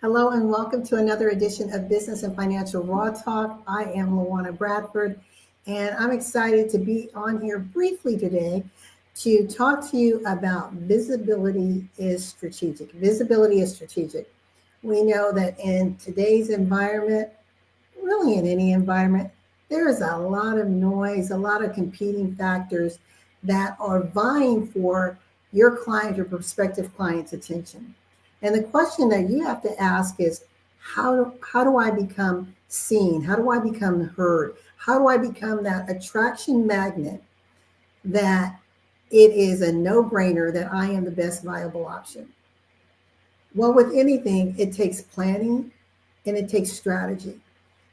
Hello and welcome to another edition of Business and Financial Raw Talk. I am LaWanna Bradford, and I'm excited to be on here briefly today to talk to you about visibility is strategic. Visibility is strategic. We know that in today's environment, really in any environment, there is a lot of noise, a lot of competing factors that are vying for your client or prospective client's attention. And the question that you have to ask is, how do I become seen? How do I become heard? How do I become that attraction magnet that it is a no-brainer that I am the best viable option? Well, with anything, it takes planning and it takes strategy.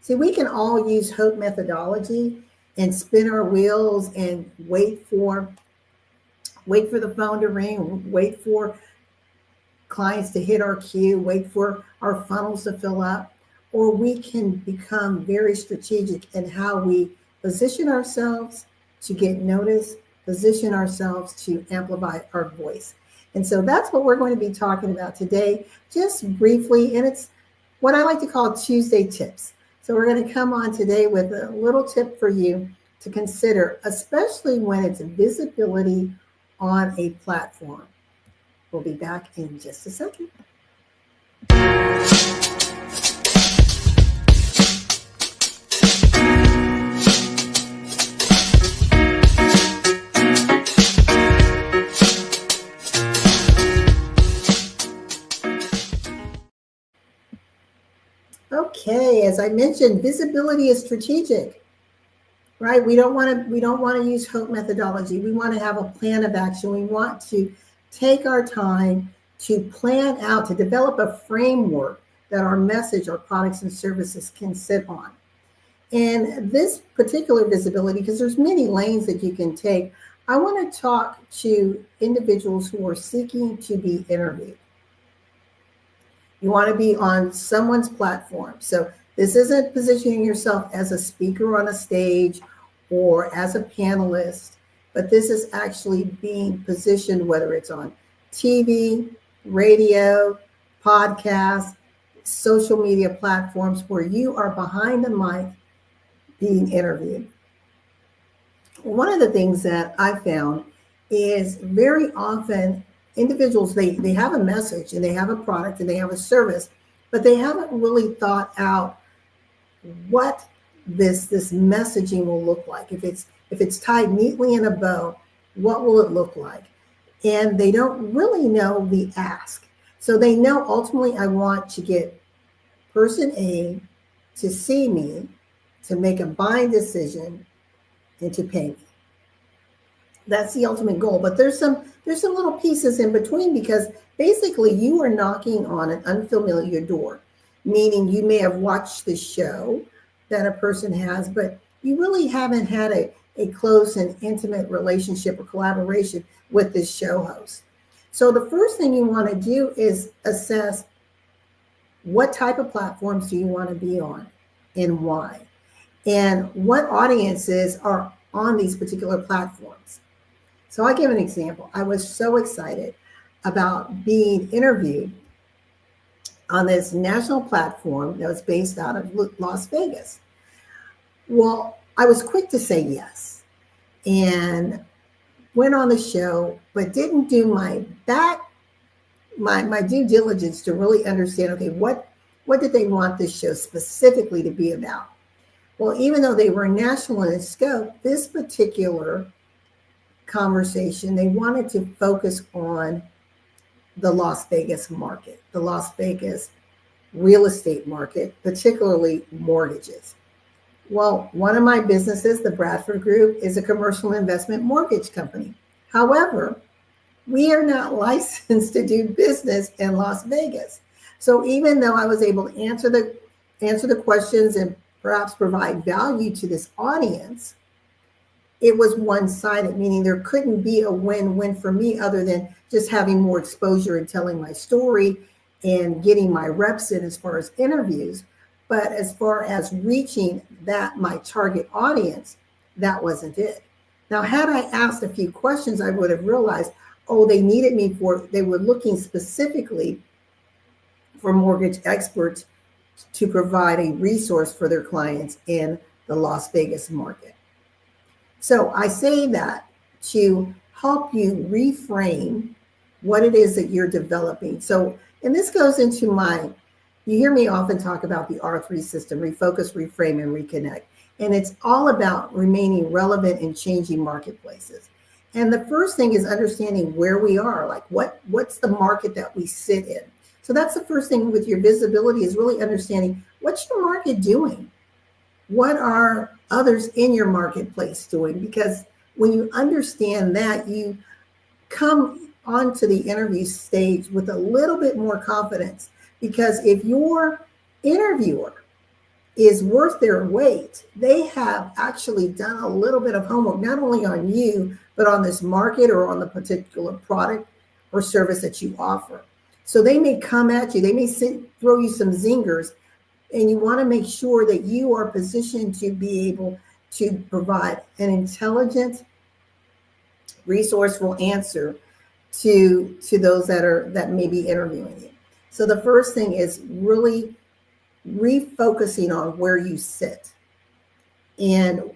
See, we can all use hope methodology and spin our wheels and wait for the phone to ring, wait for clients to hit our queue, wait for our funnels to fill up, or we can become very strategic in how we position ourselves to get noticed, position ourselves to amplify our voice. And so that's what we're going to be talking about today, just briefly, and it's what I like to call Tuesday tips. So we're going to come on today with a little tip for you to consider, especially when it's visibility on a platform. We'll be back in just a second. Okay, as I mentioned, visibility is strategic, right? We don't want to use hope methodology. We want to have a plan of action. We want to take our time to plan out, to develop a framework that our message, our products and services can sit on. And this particular visibility, because there's many lanes that you can take, I want to talk to individuals who are seeking to be interviewed. You want to be on someone's platform. So this isn't positioning yourself as a speaker on a stage or as a panelist, but this is actually being positioned, whether it's on TV, radio, podcast, social media platforms, where you are behind the mic being interviewed. One of the things that I found is very often individuals, they have a message and they have a product and they have a service, but they haven't really thought out what this messaging will look like. If it's tied neatly in a bow, what will it look like? And they don't really know the ask. So they know ultimately I want to get person A to see me, to make a buying decision, and to pay me. That's the ultimate goal. But there's some little pieces in between, because basically you are knocking on an unfamiliar door, meaning you may have watched the show that a person has, but you really haven't had a close and intimate relationship or collaboration with this show host. So the first thing you want to do is assess what type of platforms do you want to be on and why, and what audiences are on these particular platforms. So I'll give an example. I was so excited about being interviewed on this national platform that was based out of Las Vegas. Well, I was quick to say yes and went on the show, but didn't do my due diligence to really understand, okay, what did they want this show specifically to be about? Well, even though they were national in scope, this particular conversation, they wanted to focus on the Las Vegas market, the Las Vegas real estate market, particularly mortgages. Well, one of my businesses, the Bradford Group, is a commercial investment mortgage company. However, we are not licensed to do business in Las Vegas. So even though I was able to answer the questions and perhaps provide value to this audience, it was one-sided, meaning there couldn't be a win-win for me other than just having more exposure and telling my story and getting my reps in as far as interviews. But as far as reaching my target audience, that wasn't it. Now, had I asked a few questions, I would have realized, they needed me they were looking specifically for mortgage experts to provide a resource for their clients in the Las Vegas market. So I say that to help you reframe what it is that you're developing. So, and this goes into you hear me often talk about the R3 system: refocus, reframe, and reconnect. And it's all about remaining relevant in changing marketplaces. And the first thing is understanding where we are, like what's the market that we sit in. So that's the first thing with your visibility, is really understanding what's your market doing? What are others in your marketplace doing? Because when you understand that, you come onto the interview stage with a little bit more confidence. Because if your interviewer is worth their weight, they have actually done a little bit of homework, not only on you, but on this market or on the particular product or service that you offer. So they may come at you, they may throw you some zingers, and you want to make sure that you are positioned to be able to provide an intelligent, resourceful answer to those that may be interviewing you. So the first thing is really refocusing on where you sit, and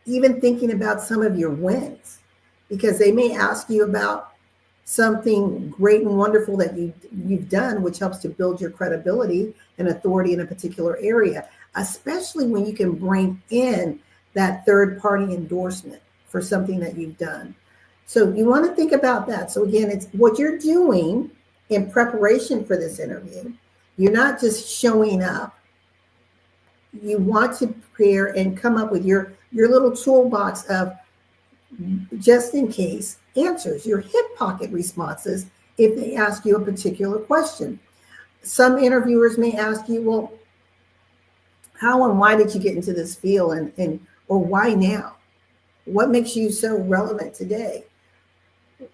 even thinking about some of your wins, because they may ask you about something great and wonderful that you've done, which helps to build your credibility and authority in a particular area, especially when you can bring in that third-party endorsement for something that you've done. So you want to think about that. So again, it's what you're doing in preparation for this interview. You're not just showing up. You want to prepare and come up with your little toolbox of just in case answers, your hip pocket responses if they ask you a particular question. Some interviewers may ask you, well, how and why did you get into this field, or why now? What makes you so relevant today?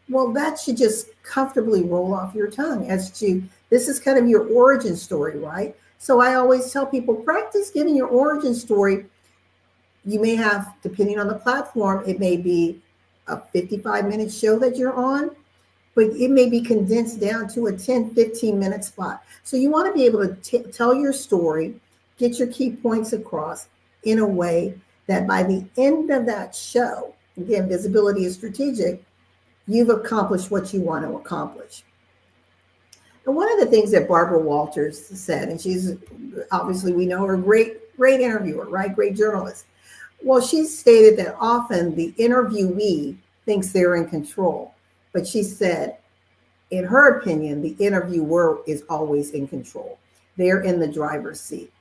Well, that should just comfortably roll off your tongue as to, this is kind of your origin story, right? So I always tell people, practice giving your origin story. You may have, depending on the platform, it may be a 55-minute show that you're on, but it may be condensed down to a 10, 15-minute spot. So you want to be able to tell your story, get your key points across in a way that by the end of that show, again, visibility is strategic, you've accomplished what you want to accomplish. And one of the things that Barbara Walters said, and she's obviously, we know her, great interviewer, right? Great journalist. Well, she stated that often the interviewee thinks they're in control, but she said, in her opinion, the interviewer is always in control. They're in the driver's seat.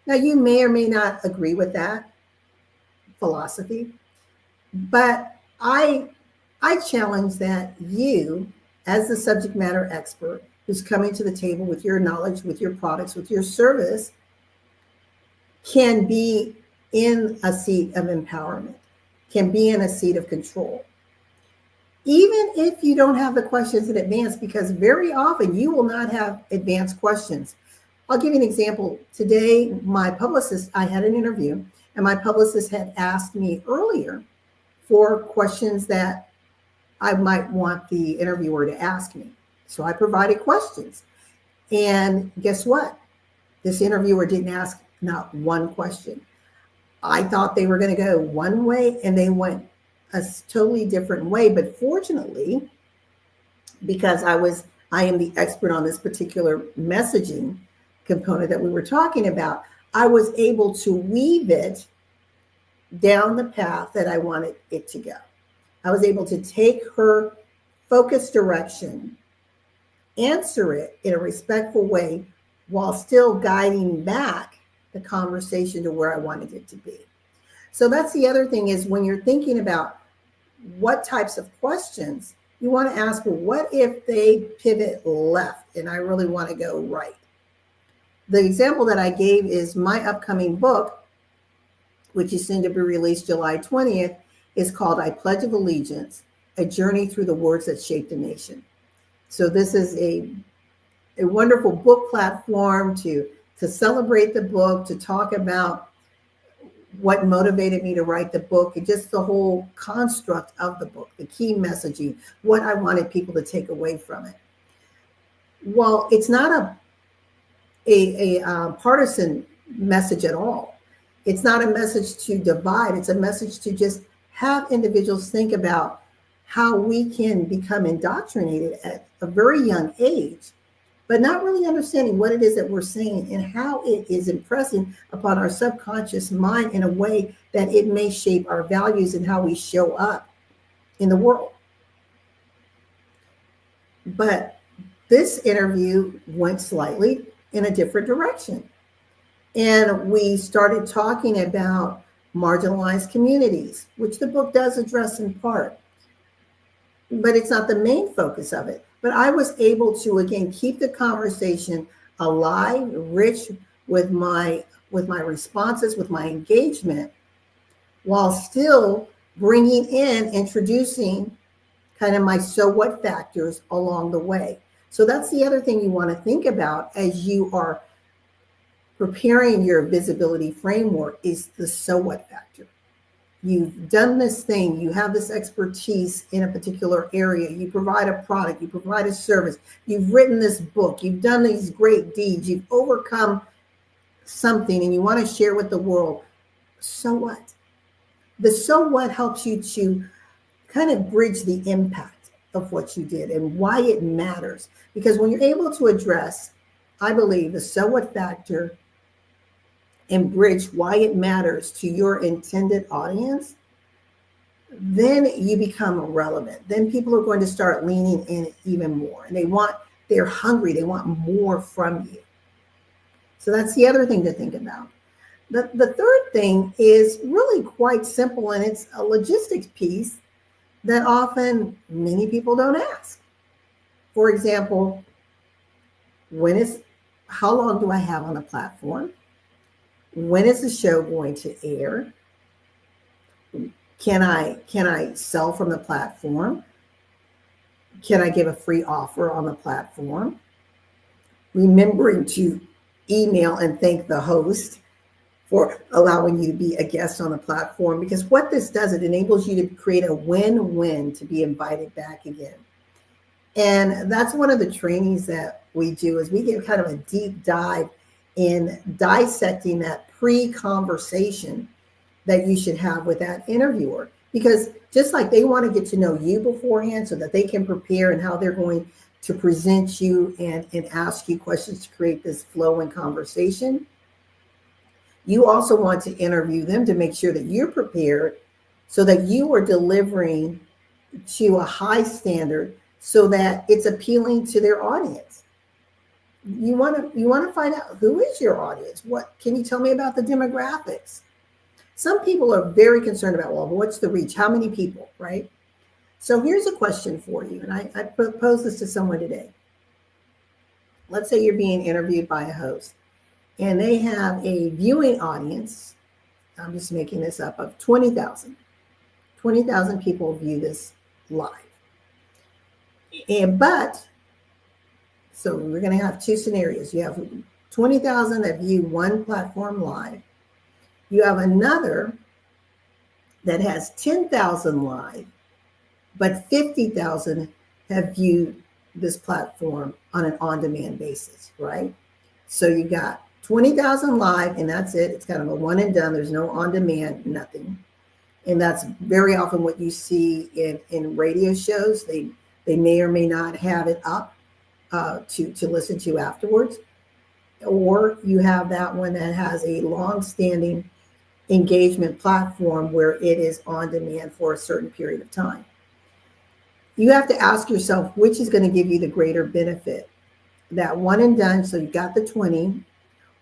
Now, you may or may not agree with that philosophy, but I challenge that you, as the subject matter expert who's coming to the table with your knowledge, with your products, with your service, can be in a seat of empowerment, can be in a seat of control. Even if you don't have the questions in advance, because very often you will not have advanced questions. I'll give you an example. Today, my publicist, I had an interview, and my publicist had asked me earlier for questions that I might want the interviewer to ask me. So I provided questions. And guess what? This interviewer didn't ask not one question. I thought they were going to go one way, and they went a totally different way. But fortunately, because I am the expert on this particular messaging component that we were talking about, I was able to weave it down the path that I wanted it to go. I was able to take her focused direction, answer it in a respectful way, while still guiding back the conversation to where I wanted it to be. So that's the other thing, is when you're thinking about what types of questions, you want to ask, well, what if they pivot left and I really want to go right? The example that I gave is my upcoming book, which is soon to be released July 20th, is called I Pledge of Allegiance, A Journey Through the Words That Shaped a Nation. So this is a wonderful book platform to celebrate the book, to talk about what motivated me to write the book, and just the whole construct of the book, the key messaging, what I wanted people to take away from it. Well, it's not a partisan message at all. It's not a message to divide. It's a message to just have individuals think about how we can become indoctrinated at a very young age, but not really understanding what it is that we're saying and how it is impressing upon our subconscious mind in a way that it may shape our values and how we show up in the world. But this interview went slightly in a different direction. And we started talking about marginalized communities, which the book does address in part, but it's not the main focus of it. But I was able to, again, keep the conversation alive, rich with my responses, with my engagement, while still bringing in, introducing kind of my so what factors along the way. So that's the other thing you want to think about as you are preparing your visibility framework is the so what factor. You've done this thing, you have this expertise in a particular area, you provide a product, you provide a service, you've written this book, you've done these great deeds, you've overcome something and you want to share with the world. So what? The so what helps you to kind of bridge the impact of what you did and why it matters. Because when you're able to address, I believe, the so what factor and bridge why it matters to your intended audience, then you become relevant. Then people are going to start leaning in even more. And they're hungry, they want more from you. So that's the other thing to think about. The third thing is really quite simple, and it's a logistics piece that often many people don't ask. For example, how long do I have on the platform? When is the show going to air? Can I sell from the platform? Can I give a free offer on the platform? Remembering to email and thank the host for allowing you to be a guest on the platform, because what this does, it enables you to create a win-win to be invited back again. And that's one of the trainings that we do, is we give kind of a deep dive in dissecting that pre-conversation that you should have with that interviewer. Because just like they want to get to know you beforehand so that they can prepare and how they're going to present you and ask you questions to create this flow in conversation, you also want to interview them to make sure that you're prepared so that you are delivering to a high standard so that it's appealing to their audience. You want to find out, who is your audience? What can you tell me about the demographics? Some people are very concerned about, well, what's the reach? How many people, right? So here's a question for you. And I proposed this to someone today. Let's say you're being interviewed by a host and they have a viewing audience, I'm just making this up, of 20,000. 20,000 people view this live. So we're going to have two scenarios. You have 20,000 that view one platform live. You have another that has 10,000 live, but 50,000 have viewed this platform on an on-demand basis, right? So you got 20,000 live, and that's it. It's kind of a one and done. There's no on-demand, nothing. And that's very often what you see in radio shows. They may or may not have it up to listen to afterwards. Or you have that one that has a long-standing engagement platform where it is on demand for a certain period of time. You have to ask yourself, which is going to give you the greater benefit? That one and done, so you got the 20,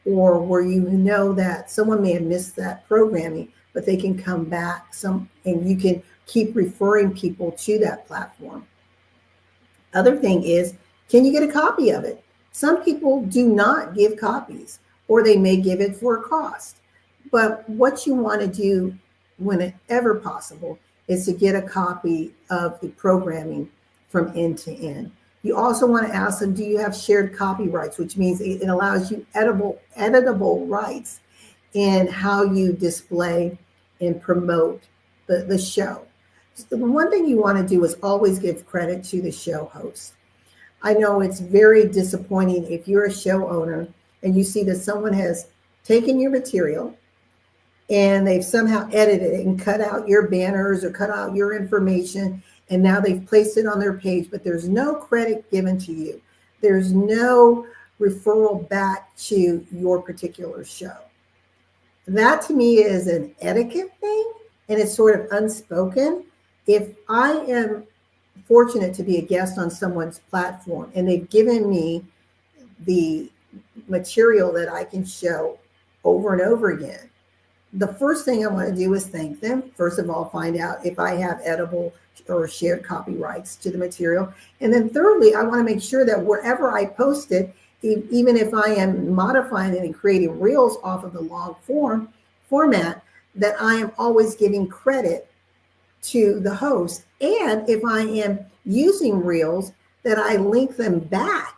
or where you know that someone may have missed that programming, but they can come back and you can keep referring people to that platform. Other thing is, can you get a copy of it? Some people do not give copies, or they may give it for a cost. But what you want to do whenever possible is to get a copy of the programming from end to end. You also want to ask them, do you have shared copyrights, which means it allows you editable rights in how you display and promote the show. So the one thing you want to do is always give credit to the show host. I know it's very disappointing if you're a show owner and you see that someone has taken your material and they've somehow edited it and cut out your banners or cut out your information, and now they've placed it on their page, but there's no credit given to you. There's no referral back to your particular show. That to me is an etiquette thing, and it's sort of unspoken. If I am fortunate to be a guest on someone's platform and they've given me the material that I can show over and over again, the first thing I want to do is thank them. First of all, find out if I have edible or shared copyrights to the material. And then thirdly, I want to make sure that wherever I post it, even if I am modifying it and creating reels off of the long format, that I am always giving credit to the host. And if I am using reels, that I link them back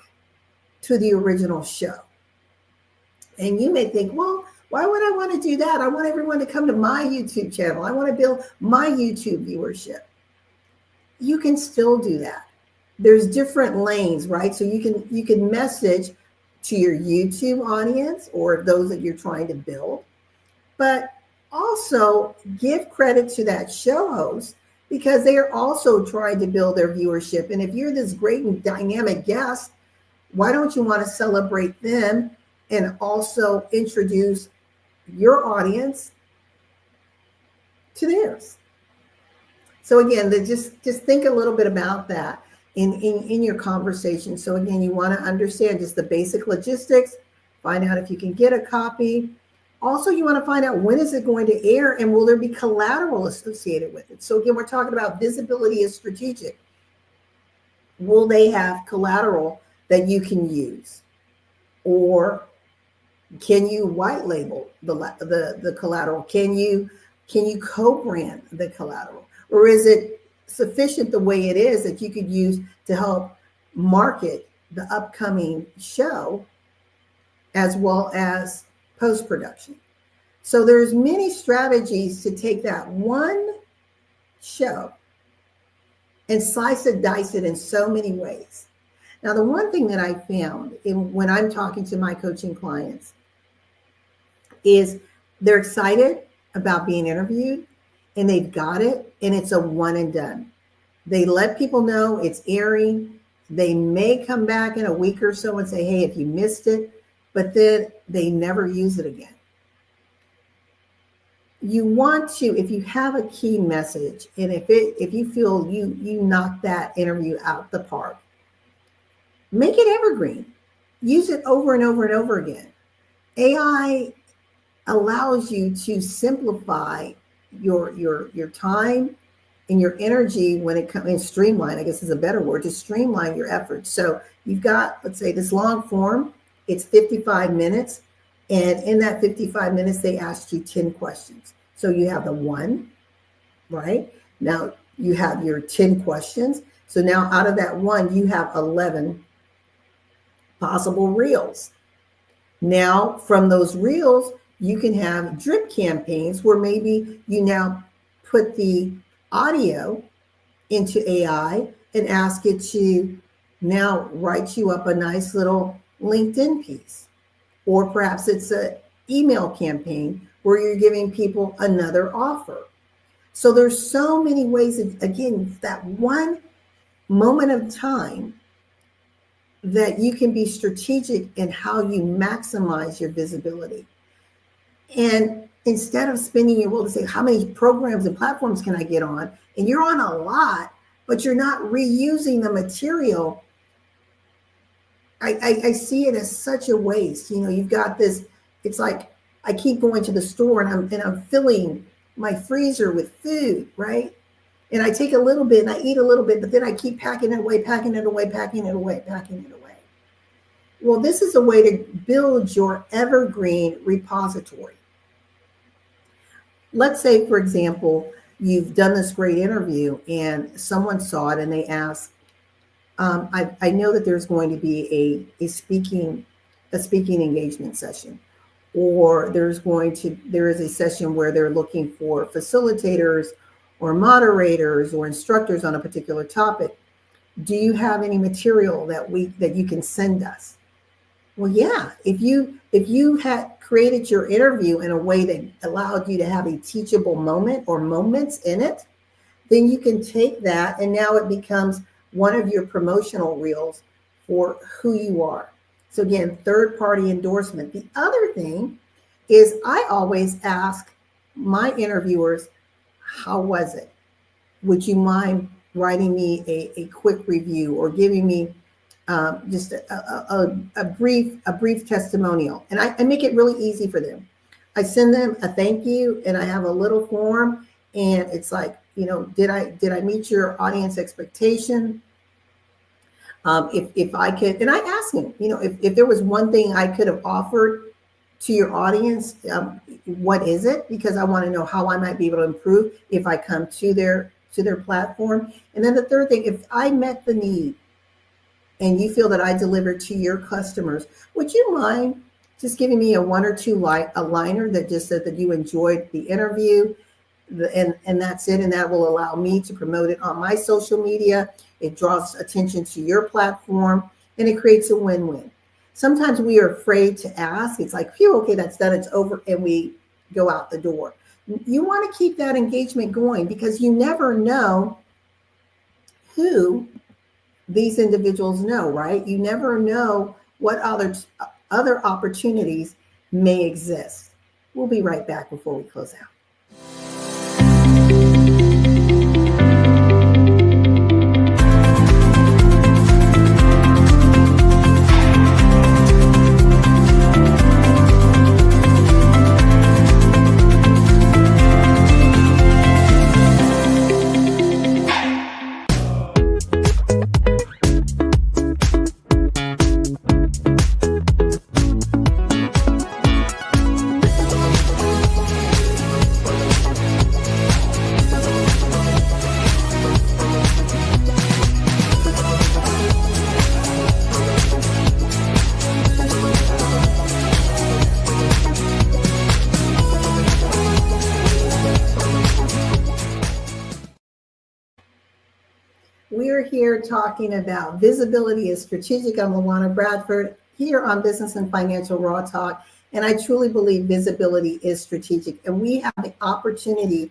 to the original show. And you may think, well, why would I want to do that? I want everyone to come to my YouTube channel. I want to build my YouTube viewership. You can still do that. There's different lanes, right? So you can message to your YouTube audience or those that you're trying to build, but also give credit to that show host because they are also trying to build their viewership. And if you're this great and dynamic guest, why don't you want to celebrate them and also introduce your audience to theirs? So again, just think a little bit about that in your conversation. So again, you want to understand just the basic logistics, find out if you can get a copy. Also, you want to find out when is it going to air and will there be collateral associated with it? So again, we're talking about visibility is strategic. Will they have collateral that you can use? Or can you white label the collateral? Can you co-brand the collateral? Or is it sufficient the way it is that you could use to help market the upcoming show as well as post-production? So there's many strategies to take that one show and slice and dice it in so many ways. Now, the one thing that I found when I'm talking to my coaching clients is they're excited about being interviewed and they've got it and it's a one and done. They let people know it's airing. They may come back in a week or so and say, hey, if you missed it, but then they never use it again. You want to, if you have a key message and if you feel you knocked that interview out the park, make it evergreen. Use it over and over and over again. AI allows you to simplify your time and your energy when it comes, and streamline, I guess is a better word, to streamline your efforts. So you've got, let's say, this long form, it's 55 minutes. And in that 55 minutes, they asked you 10 questions. So you have the one, right? Now you have your 10 questions. So now out of that one, you have 11 possible reels. Now from those reels, you can have drip campaigns where maybe you now put the audio into AI and ask it to now write you up a nice little LinkedIn piece. Or perhaps it's an email campaign where you're giving people another offer. So there's so many ways, again, that one moment of time that you can be strategic in how you maximize your visibility. And instead of spending your will to say, how many programs and platforms can I get on? And you're on a lot, but you're not reusing the material. I see it as such a waste. You know, you've got this, it's like I keep going to the store and I'm filling my freezer with food, right? And I take a little bit and I eat a little bit, but then I keep packing it away, packing it away, packing it away, packing it away. Well, this is a way to build your evergreen repository. Let's say, for example, you've done this great interview and someone saw it and they asked, I know that there's going to be a speaking engagement session, or there is a session where they're looking for facilitators or moderators or instructors on a particular topic. Do you have any material that you can send us? Well, yeah, if you had created your interview in a way that allowed you to have a teachable moment or moments in it, then you can take that and now it becomes one of your promotional reels for who you are. So again, third party endorsement. The other thing is I always ask my interviewers, how was it? Would you mind writing me a quick review or giving me just a brief testimonial? And I make it really easy for them. I send them a thank you, and I have a little form, and it's like, did I meet your audience expectation? If I could, and I ask them, if there was one thing I could have offered to your audience, what is it? Because I want to know how I might be able to improve if I come to their platform. And then the third thing, if I met the need and you feel that I delivered to your customers, would you mind just giving me a one or two a liner that just said that you enjoyed the interview, and that's it, and that will allow me to promote it on my social media. It draws attention to your platform, and it creates a win-win. Sometimes we are afraid to ask. It's like, phew, okay, that's done, it's over, and we go out the door. You want to keep that engagement going because you never know who these individuals know, right? You never know what other opportunities may exist. We'll be right back before we close out. We're here talking about visibility is strategic. I'm LaWanna Bradford here on Business and Financial Raw Talk. And I truly believe visibility is strategic. And we have the opportunity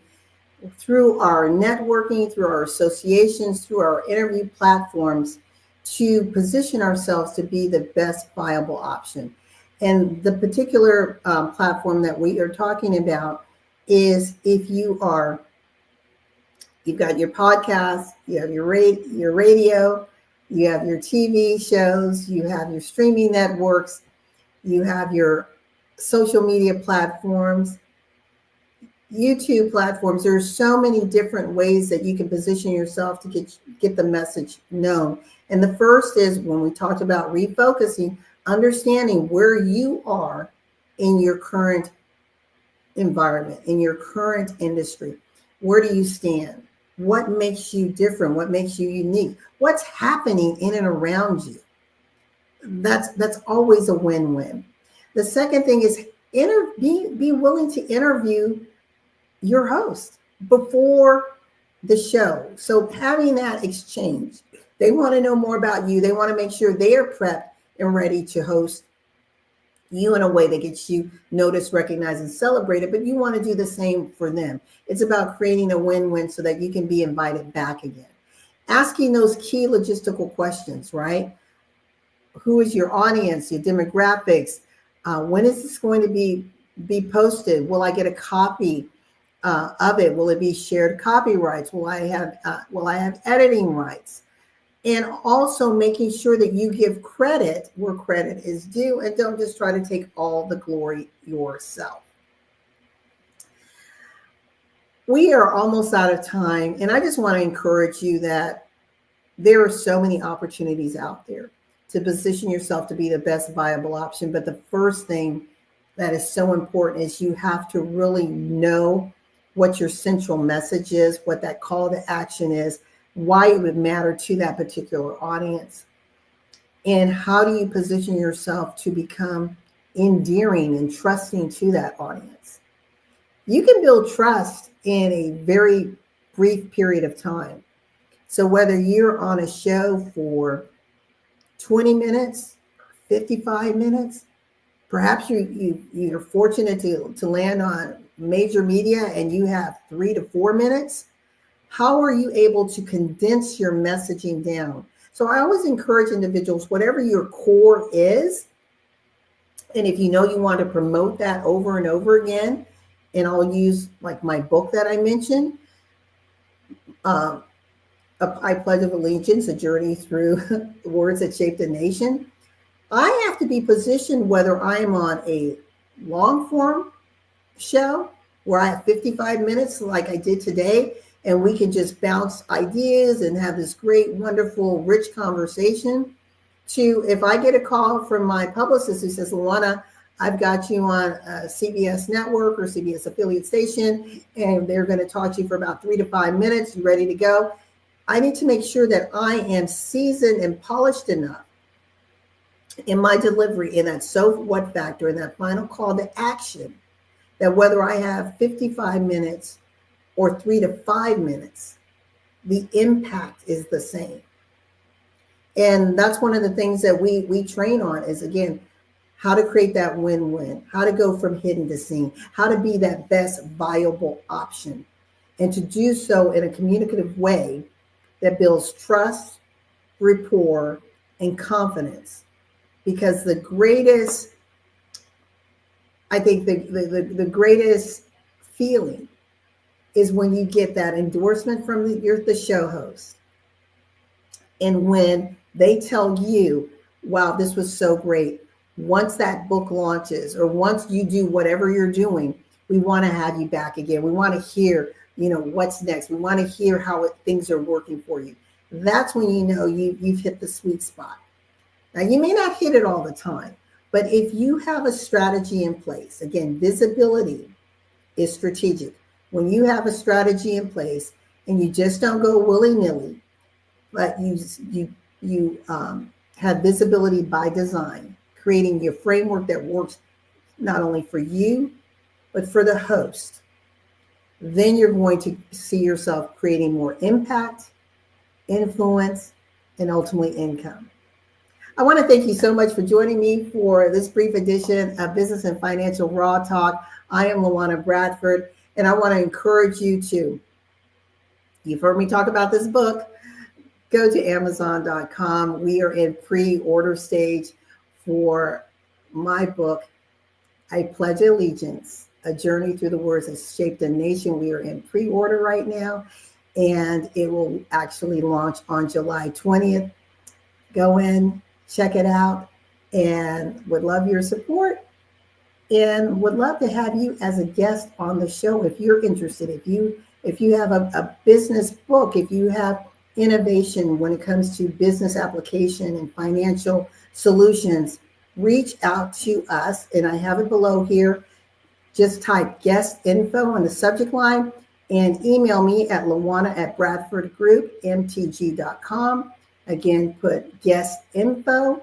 through our networking, through our associations, through our interview platforms to position ourselves to be the best viable option. And the particular platform that we are talking about is if you've got your podcast, you have your radio, you have your TV shows, you have your streaming networks, you have your social media platforms, YouTube platforms. There's so many different ways that you can position yourself to get the message known. And the first is when we talked about refocusing, understanding where you are in your current environment, in your current industry. Where do you stand? What makes you different? What makes you unique? What's happening in and around you? That's always a win-win. The second thing is be willing to interview your host before the show. So having that exchange, they want to know more about you. They want to make sure they are prepped and ready to host you in a way that gets you noticed, recognized, and celebrated, but you want to do the same for them. It's about creating a win-win so that you can be invited back again. Asking those key logistical questions, right? Who is your audience, your demographics? When is this going to be posted? Will I get a copy of it? Will it be shared copyrights? Will I have editing rights? And also making sure that you give credit where credit is due and don't just try to take all the glory yourself. We are almost out of time, and I just want to encourage you that there are so many opportunities out there to position yourself to be the best viable option. But the first thing that is so important is you have to really know what your central message is, what that call to action is, why it would matter to that particular audience, and how do you position yourself to become endearing and trusting to that audience. You can build trust in a very brief period of time. So whether you're on a show for 20 minutes, 55 minutes? Perhaps you're fortunate to land on major media and you have 3 to 4 minutes. How are you able to condense your messaging down? So I always encourage individuals, whatever your core is, and if you know you want to promote that over and over again, and I'll use like my book that I mentioned, um, I Pledge of Allegiance, A Journey Through the Words That Shaped a Nation. I have to be positioned whether I am on a long form show where I have 55 minutes like I did today, and we can just bounce ideas and have this great, wonderful, rich conversation, to if I get a call from my publicist who says, LaWanna, I've got you on a CBS network or CBS affiliate station, and they're going to talk to you for about 3 to 5 minutes. You ready to go? I need to make sure that I am seasoned and polished enough in my delivery, in that so what factor, in that final call to action, that whether I have 55 minutes or 3 to 5 minutes, the impact is the same. And that's one of the things that we train on is, again, how to create that win-win, how to go from hidden to seen, how to be that best viable option, and to do so in a communicative way that builds trust, rapport, and confidence. Because the greatest, I think the greatest feeling is when you get that endorsement from the show host. And when they tell you, wow, this was so great. Once that book launches, or once you do whatever you're doing, we want to have you back again. We want to hear, what's next. We want to hear how things are working for you. That's when you know you've hit the sweet spot. Now, you may not hit it all the time, but if you have a strategy in place, again, visibility is strategic. When you have a strategy in place and you just don't go willy-nilly, but you have visibility by design, creating your framework that works not only for you, but for the host, then you're going to see yourself creating more impact, influence, and ultimately income. I want to thank you so much for joining me for this brief edition of Business and Financial Raw Talk. I am LaWanna Bradford, and I want to encourage you to, you've heard me talk about this book, go to Amazon.com. We are in pre-order stage for my book, I Pledge Allegiance, A Journey Through the Words That Shaped a Nation. We are in pre-order right now, and it will actually launch on July 20th. Go in, check it out, and would love your support, and would love to have you as a guest on the show if you're interested. If you have a business book, if you have innovation when it comes to business application and financial solutions, reach out to us, and I have it below here. Just type guest info on the subject line and email me at LaWanna@BradfordGroupMTG.com. Again, put guest info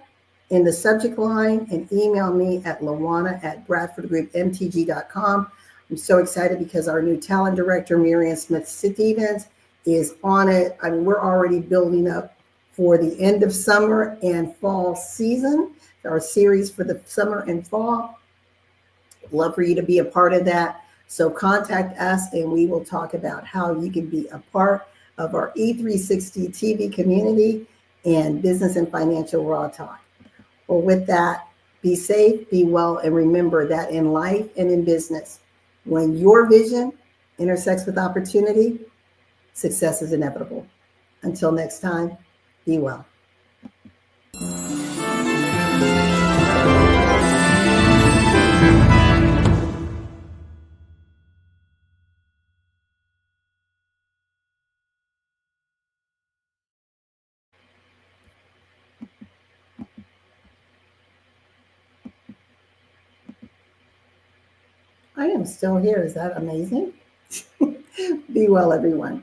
in the subject line and email me at LaWanna@BradfordGroupMTG.com. I'm so excited because our new talent director, Miriam Smith-Stevens, is on it. I mean, we're already building up for the end of summer and fall season, our series for the summer and fall. Love for you to be a part of that. So contact us and we will talk about how you can be a part of our E360 TV community and Business and Financial Raw Talk. Well, with that, be safe, be well, and remember that in life and in business, when your vision intersects with opportunity, success is inevitable. Until next time, be well. I am still here. Is that amazing? Be well, everyone.